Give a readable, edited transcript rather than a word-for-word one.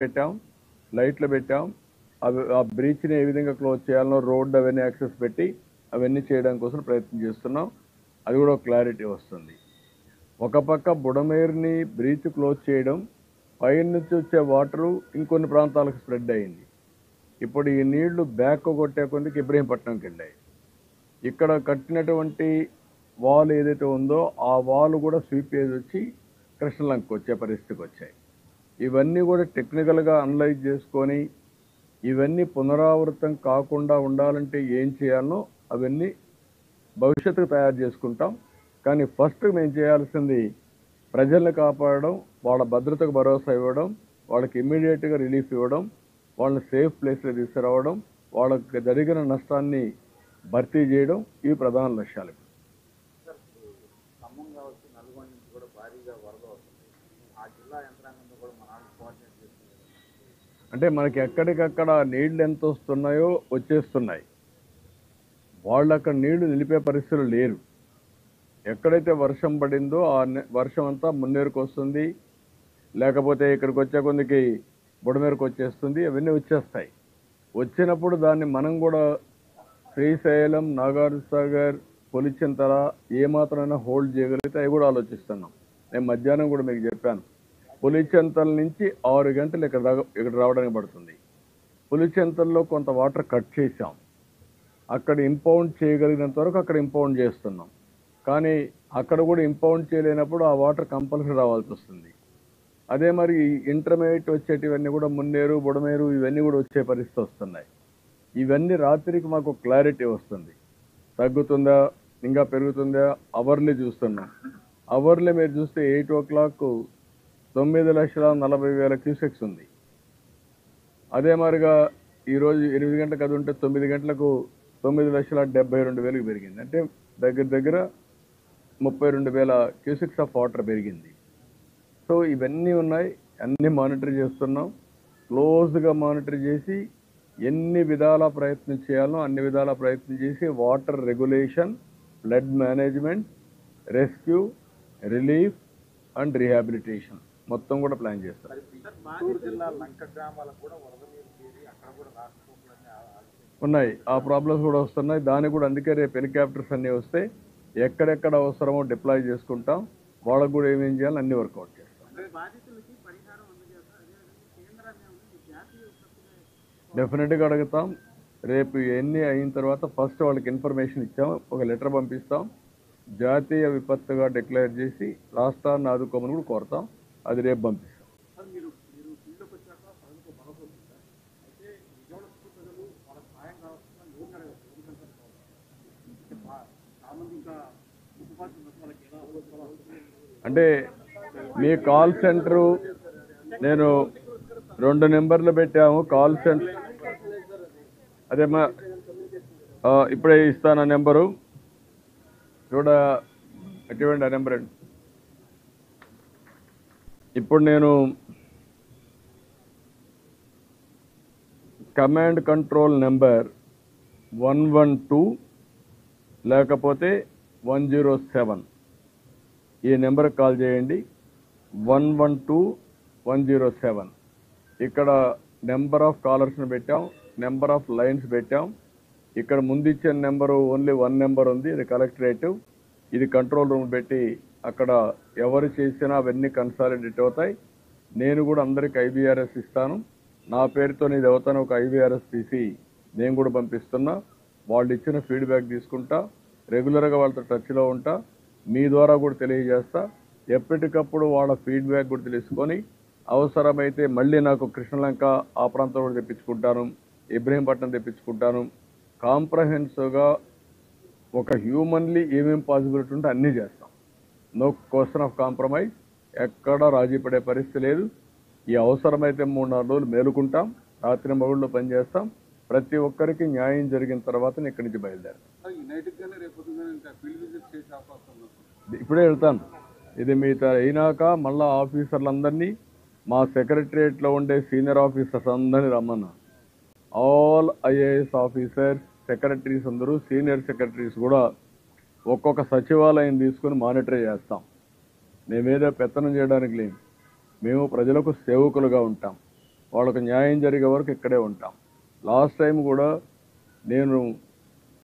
పెట్టాం, లైట్లు పెట్టాం. అవి ఆ బ్రీచ్ని ఏ విధంగా క్లోజ్ చేయాలనో రోడ్డు అవన్నీ యాక్సెస్ పెట్టి అవన్నీ చేయడం కోసం ప్రయత్నం చేస్తున్నాం. అది కూడా ఒక క్లారిటీ వస్తుంది. ఒక పక్క బుడమేరుని బ్రీచ్ క్లోజ్ చేయడం, పైన నుంచి వచ్చే వాటరు ఇంకొన్ని ప్రాంతాలకు స్ప్రెడ్ అయింది. ఇప్పుడు ఈ నీళ్లు బ్యాక్ కొట్టే కొందుకు ఇబ్రహీంపట్నంకి వెళ్ళాయి. ఇక్కడ కట్టినటువంటి వాల్ ఏదైతే ఉందో ఆ వాల్ కూడా స్వీప్ చేసి వచ్చి కృష్ణలంకకు వచ్చే పరిస్థితికి వచ్చాయి. ఇవన్నీ కూడా టెక్నికల్గా అనలైజ్ చేసుకొని ఇవన్నీ పునరావృతం కాకుండా ఉండాలంటే ఏం చేయాలనో అవన్నీ భవిష్యత్తుకు తయారు చేసుకుంటాం. కానీ ఫస్ట్ మేము చేయాల్సింది ప్రజల్ని కాపాడడం, వాళ్ళ భద్రతకు భరోసా ఇవ్వడం, వాళ్ళకి ఇమ్మీడియట్గా రిలీఫ్ ఇవ్వడం, వాళ్ళని సేఫ్ ప్లేస్లో తీసుకురావడం, వాళ్ళకి జరిగిన నష్టాన్ని భర్తీ చేయడం, ఇవి ప్రధాన లక్ష్యాలు. అంటే మనకి ఎక్కడికక్కడ నీళ్లు ఎంత వస్తున్నాయో వచ్చేస్తున్నాయి. వాళ్ళు అక్కడ నీళ్లు నిలిపే పరిస్థితులు లేరు. ఎక్కడైతే వర్షం పడిందో ఆ వర్షం అంతా మున్నేరుకు వస్తుంది, లేకపోతే ఇక్కడికి వచ్చే కొందికి బుడమేరుకు వచ్చేస్తుంది. అవన్నీ వచ్చేస్తాయి. వచ్చినప్పుడు దాన్ని మనం కూడా శ్రీశైలం, నాగార్జునసాగర్, పులిచింతల ఏమాత్రమైనా హోల్డ్ చేయగలిగితే అవి కూడా ఆలోచిస్తున్నాం. నేను మధ్యాహ్నం కూడా మీకు చెప్పాను, పులిచింతల నుంచి 6 గంటలు ఇక్కడ రావడానికి పడుతుంది. పులిచింతల్లో కొంత వాటర్ కట్ చేసాం. అక్కడ ఇంపౌండ్ చేయగలిగినంత వరకు అక్కడ ఇంపౌండ్ చేస్తున్నాం. కానీ అక్కడ కూడా ఇంపౌండ్ చేయలేనప్పుడు ఆ వాటర్ కంపల్సరీ రావాల్సి వస్తుంది. అదే మరి ఇంటర్మీడియట్ వచ్చేటివన్నీ కూడా మున్నేరు, బుడమేరు ఇవన్నీ కూడా వచ్చే పరిస్థితి వస్తున్నాయి. ఇవన్నీ రాత్రికి మాకు క్లారిటీ వస్తుంది. తగ్గుతుందా, ఇంకా పెరుగుతుందా, అవర్లీ చూస్తున్నాం. అవర్లీ మీరు చూస్తే 8 o'clock 9,40,000 క్యూసెక్స్ ఉంది. అదే మరిగా ఈరోజు 8 గంటలకు అది ఉంటే 9 గంటలకు 9,72,000 పెరిగింది. అంటే దగ్గర దగ్గర 32,000 క్యూసెక్స్ ఆఫ్ వాటర్ పెరిగింది. సో ఇవన్నీ ఉన్నాయి, అన్నీ మానిటర్ చేస్తున్నాం. క్లోజ్గా మానిటర్ చేసి ఎన్ని విధాల ప్రయత్నం చేయాలో అన్ని విధాల ప్రయత్నం చేసి water regulation, flood management, rescue, relief and rehabilitation మొత్తం కూడా ప్లాన్ చేస్తారు. ఉన్నాయి, ఆ ప్రాబ్లమ్స్ కూడా వస్తున్నాయి. దానికి కూడా అందుకే రేపు హెలికాప్టర్స్ అన్నీ వస్తే ఎక్కడెక్కడ అవసరమో డిప్లాయ్ చేసుకుంటాం. వాళ్ళకు కూడా ఏమేం చేయాలో అన్ని వర్కౌట్ చేస్తాం. డెఫినెట్గా అడుగుతాం. రేపు ఎన్ని అయిన తర్వాత ఫస్ట్ వాళ్ళకి ఇన్ఫర్మేషన్ ఇచ్చాం, ఒక లెటర్ పంపిస్తాం. జాతీయ విపత్తుగా డిక్లేర్ చేసి రాష్ట్రాన్ని ఆదుకోమని కూడా కోరుతాం. అది రేపు పంపిస్తాం. అంటే మీ కాల్ సెంటరు నేను 2 నెంబర్లు పెట్టాము కాల్ సెంటర్. అదేమా ఇప్పుడే ఇస్తాను ఆ నెంబరు చూడ ఎటువంటి ఆ నెంబర్ అండి. ఇప్పుడు నేను కమాండ్ కంట్రోల్ నెంబర్ 112 లేకపోతే 107 ఈ నెంబర్కి కాల్ చేయండి. 112-107 ఇక్కడ నెంబర్ ఆఫ్ కాలర్స్ని పెట్టాం, నెంబర్ ఆఫ్ లైన్స్ పెట్టాం. ఇక్కడ ముందు ఇచ్చిన నెంబరు ఓన్లీ 1 నెంబర్ ఉంది, ఇది కలెక్టరేటివ్. ఇది కంట్రోల్ రూమ్ పెట్టి అక్కడ ఎవరు చేసినా అవన్నీ కన్సాలిడేట్ అవుతాయి. నేను కూడా అందరికి IVRS ఇస్తాను. నా పేరుతో ఇది అవుతాను ఒక IVRS తీసి నేను కూడా పంపిస్తున్నా. వాళ్ళు ఇచ్చిన ఫీడ్బ్యాక్ తీసుకుంటా, రెగ్యులర్గా వాళ్ళతో టచ్లో ఉంటా, మీ ద్వారా కూడా తెలియజేస్తా. ఎప్పటికప్పుడు వాళ్ళ ఫీడ్బ్యాక్ కూడా తెలుసుకొని అవసరమైతే మళ్ళీ నాకు కృష్ణలంక ఆ ప్రాంతం కూడా తెప్పించుకుంటాను, ఇబ్రహీంపట్నం తెప్పించుకుంటాను. కాంప్రహెన్సివ్గా ఒక హ్యూమన్లీ ఏమేం పాసిబిలిటీ ఉంటే అన్నీ చేస్తాం. నో క్వశ్చన్ ఆఫ్ కాంప్రమైజ్, ఎక్కడా రాజీ పడే పరిస్థితి లేదు. ఈ అవసరమైతే 3-4 రోజులు మేలుకుంటాం, రాత్రి మగుళ్ళు పనిచేస్తాం. ప్రతి ఒక్కరికి న్యాయం జరిగిన తర్వాత ఇక్కడి నుంచి బయలుదేరాం. ఇప్పుడే వెళ్తాను. ఇది మీతో అయినాక మళ్ళా ఆఫీసర్లందరినీ, మా సెక్రటరియట్లో ఉండే సీనియర్ ఆఫీసర్స్ అందరినీ రమ్మన్నా. ఆల్ IAS ఆఫీసర్స్, సెక్రటరీస్ అందరూ, సీనియర్ సెక్రటరీస్ కూడా ఒక్కొక్క సచివాలయం తీసుకుని మానిటర్ చేస్తాం. మేమేదో పెత్తనం చేయడానికి లేము, మేము ప్రజలకు సేవకులుగా ఉంటాం. వాళ్ళకు న్యాయం జరిగే వరకు ఇక్కడే ఉంటాం. లాస్ట్ టైం కూడా నేను